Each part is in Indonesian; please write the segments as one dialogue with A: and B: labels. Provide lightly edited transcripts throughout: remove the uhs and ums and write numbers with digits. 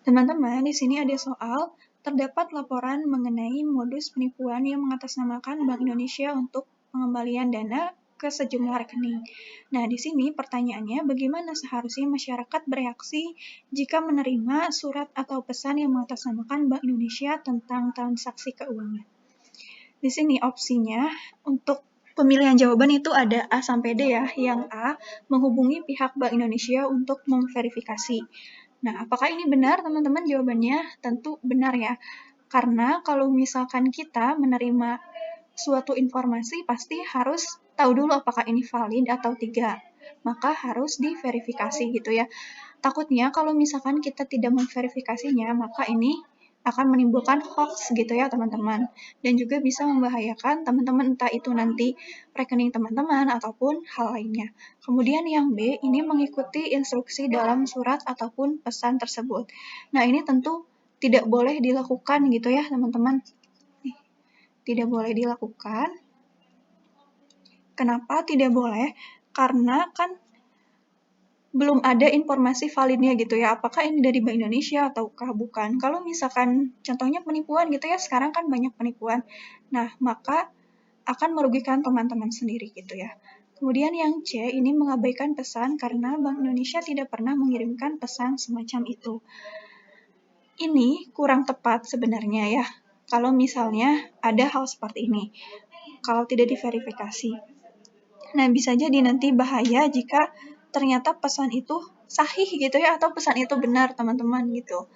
A: Teman-teman, di sini ada soal, terdapat laporan mengenai modus penipuan yang mengatasnamakan Bank Indonesia untuk pengembalian dana ke sejumlah rekening. Nah, di sini pertanyaannya, bagaimana seharusnya masyarakat bereaksi jika menerima surat atau pesan yang mengatasnamakan Bank Indonesia tentang transaksi keuangan? Di sini opsinya untuk pemilihan jawaban itu ada A sampai D ya. Yang A, menghubungi pihak Bank Indonesia untuk memverifikasi. Nah, apakah ini benar teman-teman jawabannya? Tentu benar ya. Karena kalau misalkan kita menerima suatu informasi pasti harus tahu dulu apakah ini valid atau tidak. Maka harus diverifikasi gitu ya. Takutnya kalau misalkan kita tidak memverifikasinya, maka ini akan menimbulkan hoax gitu ya teman-teman. Dan juga bisa membahayakan teman-teman entah itu nanti rekening teman-teman ataupun hal lainnya. Kemudian yang B, ini mengikuti instruksi dalam surat ataupun pesan tersebut. Nah ini tentu tidak boleh dilakukan gitu ya teman-teman. Tidak boleh dilakukan. Kenapa tidak boleh? Karena kan belum ada informasi validnya gitu ya, apakah ini dari Bank Indonesia ataukah bukan. Kalau misalkan contohnya penipuan gitu ya, sekarang kan banyak penipuan. Nah, maka akan merugikan teman-teman sendiri gitu ya. Kemudian yang C, ini mengabaikan pesan karena Bank Indonesia tidak pernah mengirimkan pesan semacam itu. Ini kurang tepat sebenarnya ya, kalau misalnya ada hal seperti ini, kalau tidak diverifikasi. Nah, bisa jadi nanti bahaya jika ternyata pesan itu sahih gitu ya, atau pesan itu benar teman-teman gitu.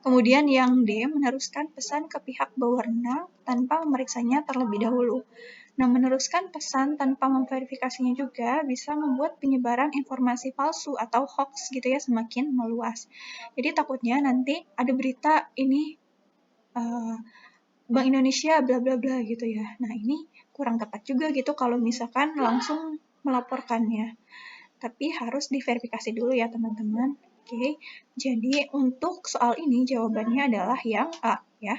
A: Kemudian yang D, meneruskan pesan ke pihak berwenang tanpa memeriksanya terlebih dahulu. Nah, meneruskan pesan tanpa memverifikasinya juga bisa membuat penyebaran informasi palsu atau hoax gitu ya semakin meluas. Jadi takutnya nanti ada berita ini Bank Indonesia bla bla bla gitu ya. Nah, ini kurang tepat juga gitu kalau misalkan langsung melaporkannya. Tapi harus diverifikasi dulu ya teman-teman. Oke, jadi untuk soal ini jawabannya adalah yang A ya.